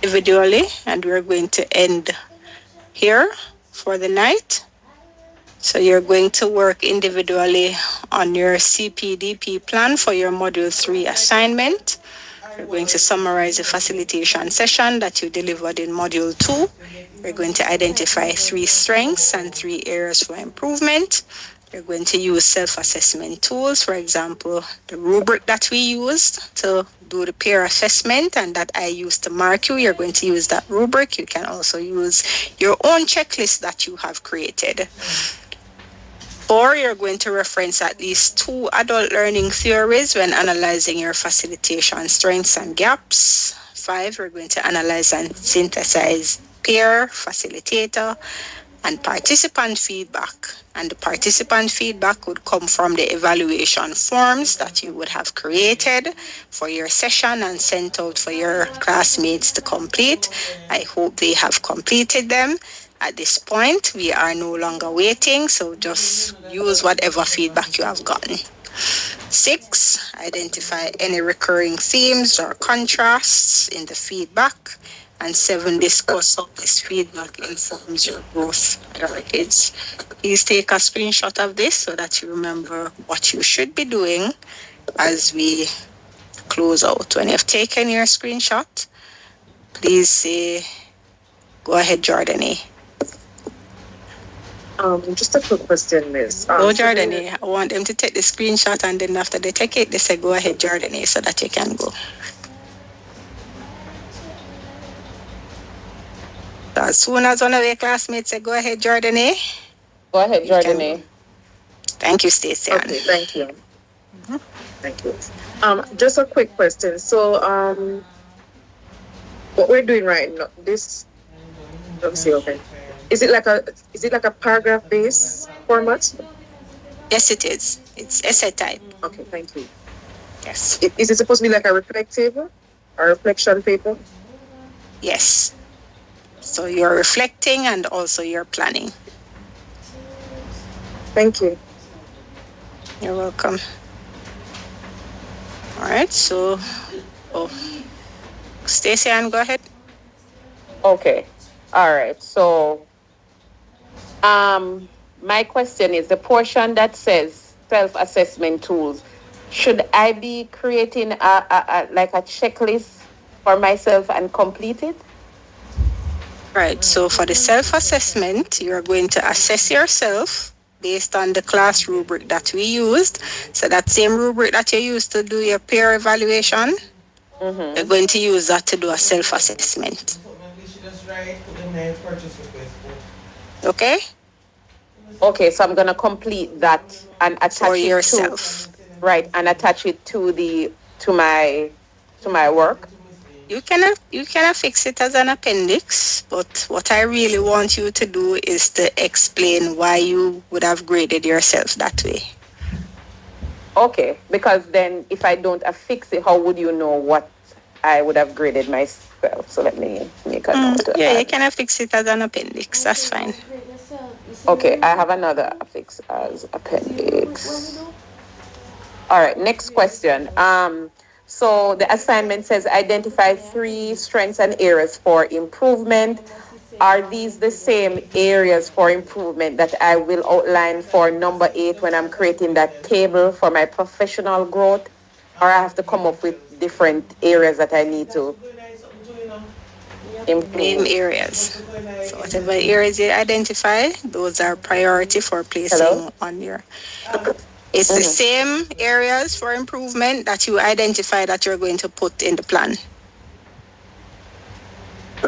individually, and we're going to end here for the night. So you're going to work individually on your CPDP plan for your Module 3 assignment. We're going to summarize the facilitation session that you delivered in Module 2. We're going to identify 3 strengths and 3 areas for improvement. We're going to use self-assessment tools, for example, the rubric that we used to do the peer assessment and that I used to mark you. You're going to use that rubric. You can also use your own checklist that you have created. Or you're going to reference at least 2 adult learning theories when analyzing your facilitation strengths and gaps. 5, we're going to analyze and synthesize peer, facilitator, and participant feedback. And the participant feedback would come from the evaluation forms that you would have created for your session and sent out for your classmates to complete. I hope they have completed them. At this point, we are no longer waiting, so just use whatever feedback you have gotten. 6, identify any recurring themes or contrasts in the feedback. And 7, discuss how this feedback informs your growth priorities. Please take a screenshot of this so that you remember what you should be doing as we close out. When you've taken your screenshot, please say, go ahead, Jordanie. Just a quick question, Miss. Go, Jordanie. I want them to take the screenshot, and then after they take it, they say, go ahead, Jordanie, so that you can go. So as soon as one of your classmates say, go ahead, Jordanie. Go ahead, Jordanie. Thank you, Stacey. Okay, thank you. Mm-hmm. Thank you. Just a quick question. So, what we're doing right now, let me see, okay. Is it like a paragraph-based format? Yes, it is. It's essay type. Okay, thank you. Yes. Is it supposed to be like a reflective or reflection paper? Yes. So you're reflecting and also you're planning. Thank you. You're welcome. All right. So, Stacey, and go ahead. Okay. All right. So, my question is the portion that says self-assessment tools. Should I be creating a checklist for myself and complete it? Right. So for the self-assessment, you're going to assess yourself based on the class rubric that we used. So that same rubric that you used to do your peer evaluation, you're going to use that to do a self-assessment. Okay? Okay, so I'm going to complete that and attach for it yourself. Right, and attach it to my work. You cannot fix it as an appendix, but what I really want you to do is to explain why you would have graded yourself that way. Okay, because then if I don't affix it, how would you know what I would have graded myself? So let me make a note. Yeah, you can affix it as an appendix. That's fine. Okay, I have another affix as appendix. All right, next question. So the assignment says identify 3 strengths and areas for improvement. Are these the same areas for improvement that I will outline for number 8 when I'm creating that table for my professional growth? Or I have to come up with different areas that I need to improve? Name areas. So whatever areas you identify, those are priority for placing on your... It's the same areas for improvement that you identify that you're going to put in the plan.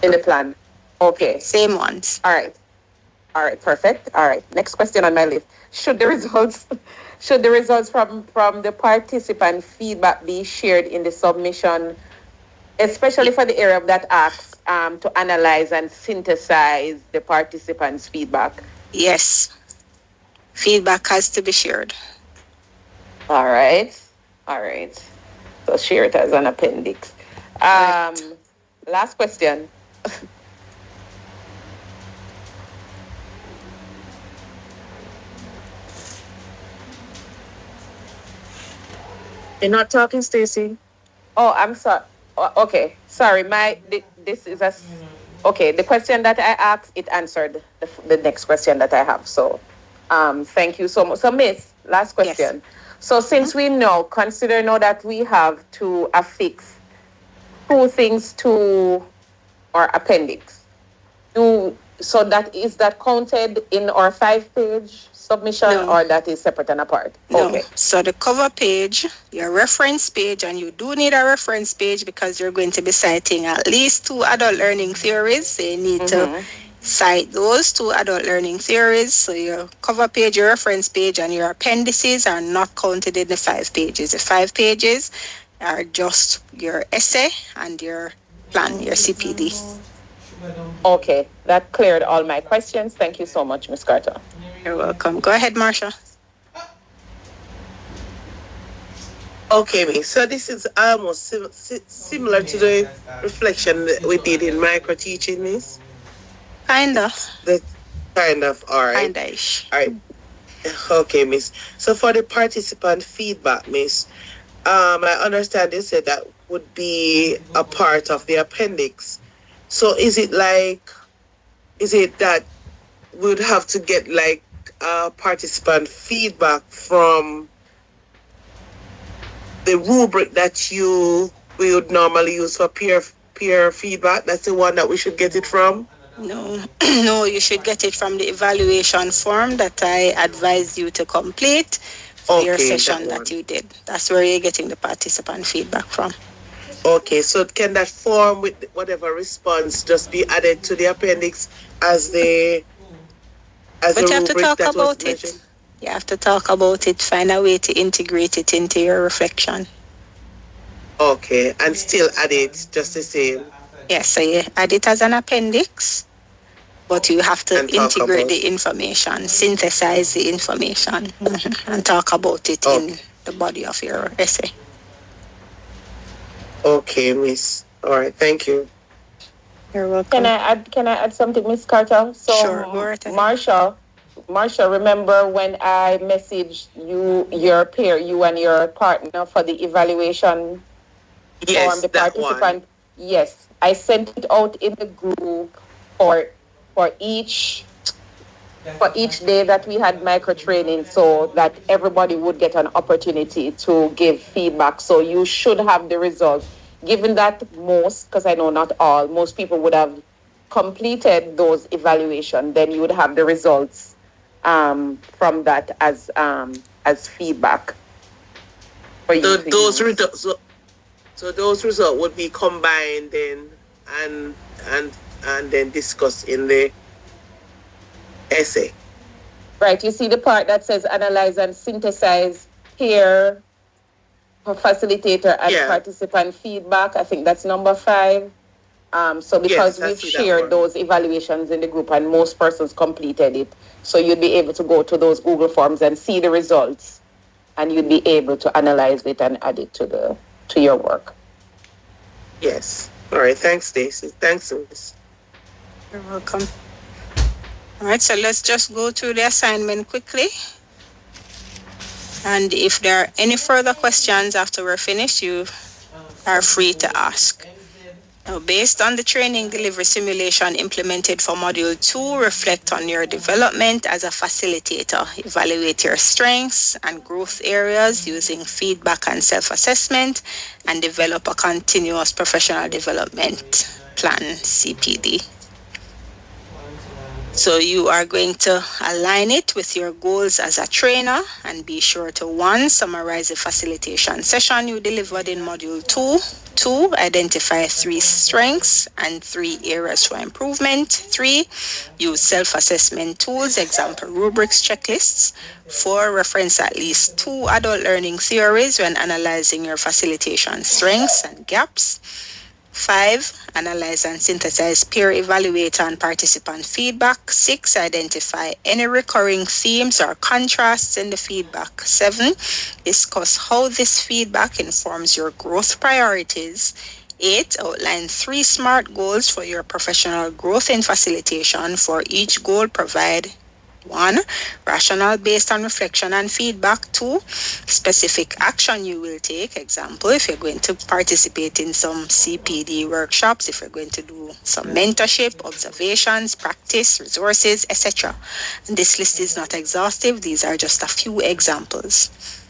In the plan. Okay. Same ones. All right, perfect. All right. Next question on my list. Should the results from the participant feedback be shared in the submission, especially for the area of that asks to analyze and synthesize the participants' feedback? Yes. Feedback has to be shared. All right. So share it as an appendix. Last question. You're not talking, Stacey. Oh, I'm sorry. Okay, sorry, this is okay, the question that I asked, it answered the next question that I have. So, thank you so much. So, Miss, last question. So, since we know, consider now that we have to affix 2 things to our appendix, so that counted in our 5-page submission, No. or that is separate and apart? No. Okay. So the cover page, your reference page, and you do need a reference page because you're going to be citing at least 2 adult learning theories. So you need to cite those 2 adult learning theories. So your cover page, your reference page, and your appendices are not counted in the 5 pages. The 5 pages are just your essay and your plan, your CPD. Okay, that cleared all my questions. Thank you so much, Ms. Carter. You're welcome. Go ahead, Marsha. Okay, Miss. So this is almost similar to the reflection that we did in micro teaching, Miss. Kinda. The kind of, all right. Kinda-ish. All right. Okay, Miss. So for the participant feedback, Miss, I understand you said that would be a part of the appendix. So is it that we would have to get like participant feedback from the rubric that we would normally use for peer feedback? That's the one that we should get it from? No, no, you should get it from the evaluation form that I advise you to complete for your session that you did. That's where you're getting the participant feedback from. Okay, so can that form with whatever response just be added to the appendix as the But you have to rubric talk that was about mentioned? it. You have to talk about it, find a way to integrate it into your reflection. Okay, and still add it just the same. Yes, so you add it as an appendix, but you have to And talk integrate about- the information, synthesize the information, and talk about it in the body of your essay. Okay, Miss. All right, thank you. You're welcome. Can I add something, Ms. Carter? So, Sure, go right ahead. Marsha, remember when I messaged you, your peer, you and your partner for the evaluation Yes, form, the that participant? Yes, I sent it out in the group for each day that we had micro training, so that everybody would get an opportunity to give feedback. So you should have the results. Given that because I know not all, most people would have completed those evaluations, then you would have the results from that as feedback. For you So to those use. results. So those results would be combined then and then discussed in the essay. Right, you see the part that says analyze and synthesize peer, facilitator, and participant feedback. I think that's number 5. So because Yes, I we've see that shared one. those evaluations in the group and most persons completed it, so you'd be able to go to those Google Forms and see the results, and you'd be able to analyze it and add it to your work. Yes. All right. Thanks, Stacey. Thanks, Miss. You're welcome. All right, so let's just go through the assignment quickly. And if there are any further questions after we're finished, you are free to ask. Now, based on the training delivery simulation implemented for Module 2, reflect on your development as a facilitator. Evaluate your strengths and growth areas using feedback and self-assessment, and develop a continuous professional development plan, CPD. So you are going to align it with your goals as a trainer, and be sure to 1, summarize the facilitation session you delivered in Module 2. 2, identify 3 strengths and 3 areas for improvement. 3, use self-assessment tools, example rubrics, checklists. 4, reference at least 2 adult learning theories when analyzing your facilitation strengths and gaps. 5, analyze and synthesize peer evaluator and participant feedback. 6, identify any recurring themes or contrasts in the feedback. 7, discuss how this feedback informs your growth priorities. 8, outline 3 SMART goals for your professional growth in facilitation. For each goal, provide 1, rational based on reflection and feedback. 2, specific action you will take. Example, if you're going to participate in some CPD workshops, if you're going to do some mentorship, observations, practice, resources, etc. And this list is not exhaustive. These are just a few examples.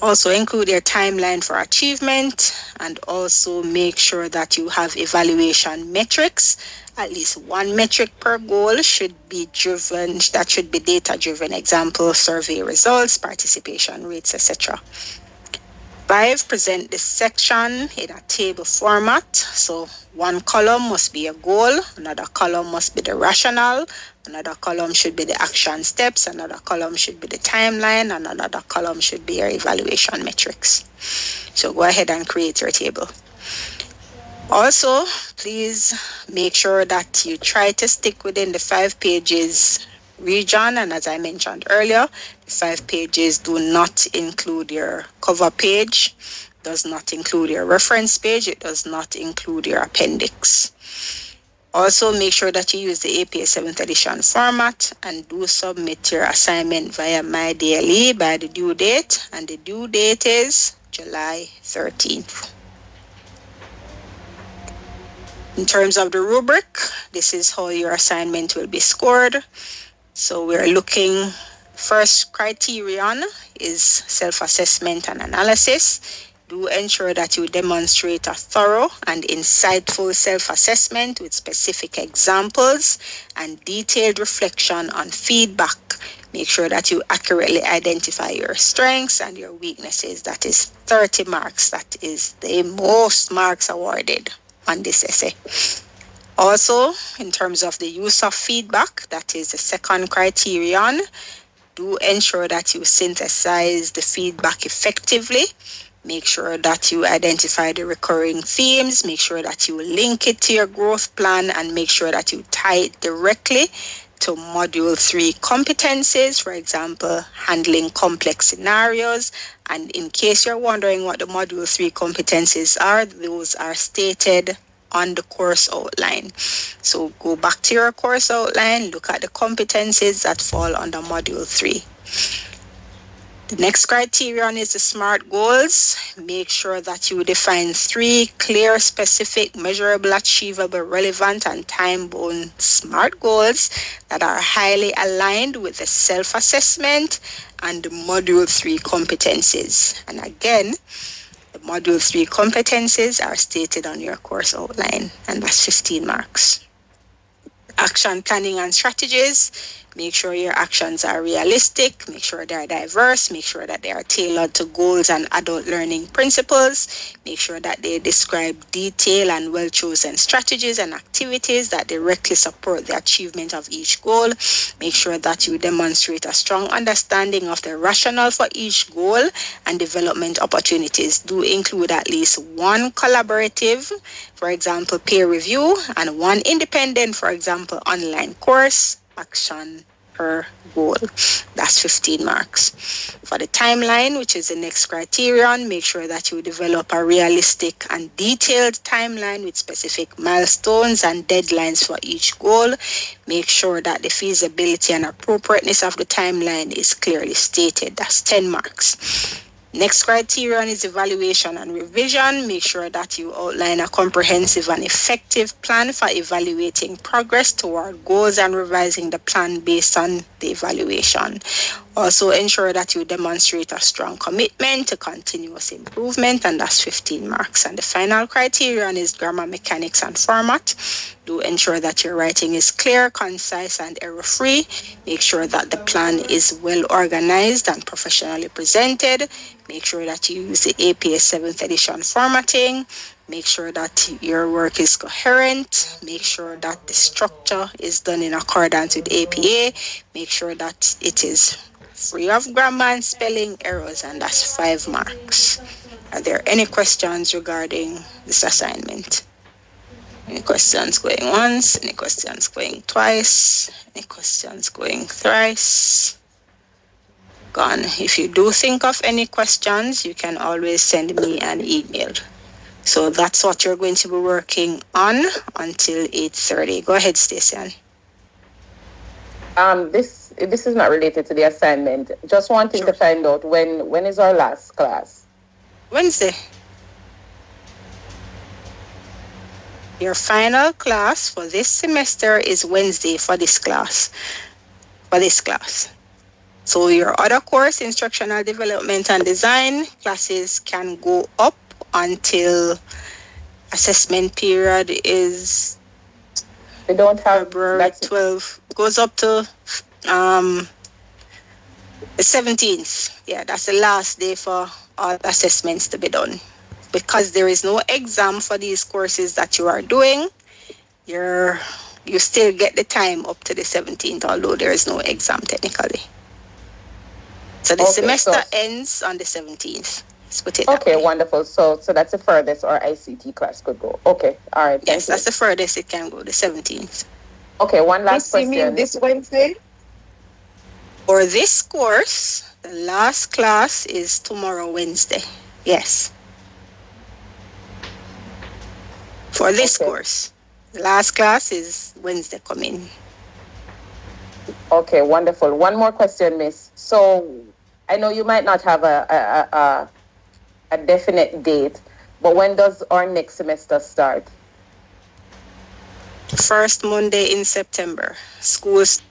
Also include your timeline for achievement, and also make sure that you have evaluation metrics. At least one metric per goal should be driven, that should be data driven. Example, survey results, participation rates, etc. 5, present this section in a table format. So one column must be a goal, another column must be the rationale, another column should be the action steps, another column should be the timeline, and another column should be your evaluation metrics. So go ahead and create your table. Also, please make sure that you try to stick within the 5 pages region, and as I mentioned earlier, the 5 pages do not include your cover page, does not include your reference page, it does not include your appendix. Also, make sure that you use the APA 7th edition format and do submit your assignment via MyDLE by the due date, and the due date is July 13th. In terms of the rubric, this is how your assignment will be scored. So we're looking, first criterion is self-assessment and analysis. Do ensure that you demonstrate a thorough and insightful self-assessment with specific examples and detailed reflection on feedback. Make sure that you accurately identify your strengths and your weaknesses. That is 30 marks. That is the most marks awarded on this essay. Also, in terms of the use of feedback, that is the second criterion, do ensure that you synthesize the feedback effectively. Make sure that you identify the recurring themes, make sure that you link it to your growth plan, and make sure that you tie it directly to Module 3 competencies, for example, handling complex scenarios. And in case you're wondering what the Module 3 competencies are, those are stated on the course outline. So go back to your course outline, look at the competencies that fall under Module 3. The next criterion is the SMART goals. Make sure that you define 3 clear, specific, measurable, achievable, relevant, and time-bound SMART goals that are highly aligned with the self-assessment and the Module 3 competencies. And again, the Module 3 competencies are stated on your course outline, and that's 15 marks. Action planning and strategies. Make sure your actions are realistic, make sure they are diverse, make sure that they are tailored to goals and adult learning principles, make sure that they describe detailed and well-chosen strategies and activities that directly support the achievement of each goal. Make sure that you demonstrate a strong understanding of the rationale for each goal, and development opportunities do include at least 1 collaborative, for example, peer review, and 1 independent, for example, online course action per goal. That's 15 marks. For the timeline, which is the next criterion, make sure that you develop a realistic and detailed timeline with specific milestones and deadlines for each goal. Make sure that the feasibility and appropriateness of the timeline is clearly stated. That's 10 marks. Next criterion is evaluation and revision. Make sure that you outline a comprehensive and effective plan for evaluating progress toward goals and revising the plan based on the evaluation. Also ensure that you demonstrate a strong commitment to continuous improvement, and that's 15 marks. And the final criterion is grammar, mechanics, and format. Do ensure that your writing is clear, concise, and error-free. Make sure that the plan is well organized and professionally presented. Make sure that you use the APA 7th edition formatting. Make sure that your work is coherent. Make sure that the structure is done in accordance with APA. Make sure that it is free of grammar and spelling errors, and that's 5 marks. Are there any questions regarding this assignment? Any questions going once? Any questions going twice? Any questions going thrice? Gone. If you do think of any questions, you can always send me an email. So that's what you're going to be working on until 8:30. Go ahead, Stacey. this is not related to the assignment. Just wanting Sure. to find out when is our last class? Wednesday. Your final class for this semester is Wednesday for this class. So your other course, Instructional Development and Design, classes can go up until assessment period is We don't have February that's 12th. Goes up to the 17th. Yeah, that's the last day for all assessments to be done. Because there is no exam for these courses that you are doing, you still get the time up to the 17th, although there is no exam technically. So the Okay, semester so- ends on the 17th. Let's put it that Okay, way. wonderful. So that's the furthest our ICT class could go. Okay, all right. Yes, Thank that's you. the furthest it can go, the 17th. Okay, one last Miss, you mean question. this Wednesday? For this course, the last class is tomorrow, Wednesday. Yes. For this Okay. course, the last class is Wednesday coming. Okay, wonderful. One more question, Miss. So I know you might not have a definite date, but when does our next semester start? First Monday in September. Schools